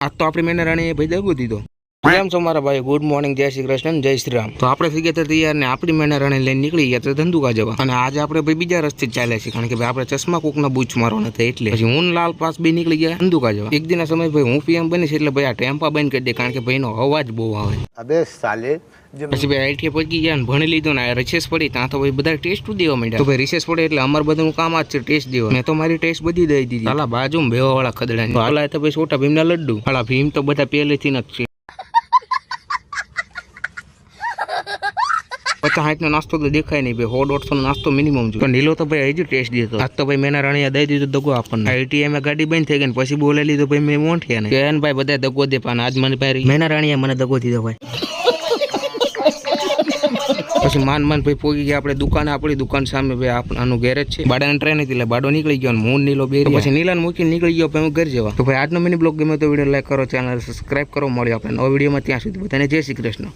આજ તો આપણી મેને રાણીએ ભાઈ દગો દીધો. કેમ છો મારા ભાઈ? ગુડ મોર્નિંગ, જય શ્રી કૃષ્ણ, જય શ્રી રામ. તો આપણે થઈ ગયા તૈયાર ને આપણી મેને રાણી લઈને નીકળી ગયા તો ધંધુકા જવા. અને આજે આપણે ભાઈ બીજા રસ્તે ચાલ્યા છીએ, કારણ કે ભાઈ આપણે ચશ્મા કોકના બૂચ મારવાના હતા એટલે. પછી હું લાલ પાસ બી નીકળી ગયા ધંધુકા જવા. એક દિના સમય ભાઈ હું પીએમ બનીશ એટલે ભાઈ આ ટેમ્પા બંધ કરી દે, કારણ કે ભાઈનો અવાજ બહુ આવે. અબે સાલે. પછી ભાઈ આઈટીએ પહોંચી ગયા ને ભણી લીધું ને રિસેસ પડી ત્યાં તો ભાઈ બધા ટેસ્ટ દેવા માંડ્યા. તો ભાઈ રિસેસ પડે એટલે અમારે બધાનું કામ જ છે ટેસ્ટ દેવા. મેં તો મારી ટેસ્ટ બધી દઈ દીધી. હાલા બાજુમાં બેવા વાળા ખદડા હાલા તો ભાઈ છોટા ભીમના લડ્ડુ. હાલા ભીમ તો બધા પહેલેથી જ છે. 50-60 નો નાસ્તો તો દેખાય નહીં ભાઈ, 100-150 નો નાસ્તો મિનિમમ જોઈએ. પણ નીલો તો ભાઈ હજી ટેસ્ટ દીધો. આજ તો ભાઈ મેના રાણીયા દઈ દીધું દગો આપણને. આઈટીએમ ગાડી બંધ થઈ ગઈ પછી બોલે લીધો ભાઈ મેં મોંઠ્યા ને કેન ભાઈ બધા દગો દે, પણ આજ મને ભાઈ મેના રાણીયા મને દગો દીધો ભાઈ. પછી માન ભાઈ પોગી ગયા આપણે દુકાને. આપણી દુકાન સામે ભાઈ આનું ગેરેજ છે. બાડાને ટ્રેન હતી એટલે બાડો નીકળી ગયો ને હું નીલો બે પછી નીલાને મૂકીને નીકળી ગયો ભાઈ હું ઘર જવા. તો ભાઈ આજનો મિની બ્લોગ ગમે તો વિડીયો લાઈક કરો, ચેનલ સબસ્ક્રાઈબ કરો. મળ્યો આપણે નવા વિડીયોમાં. ત્યાં સુધી બધાને જય શ્રી કૃષ્ણ.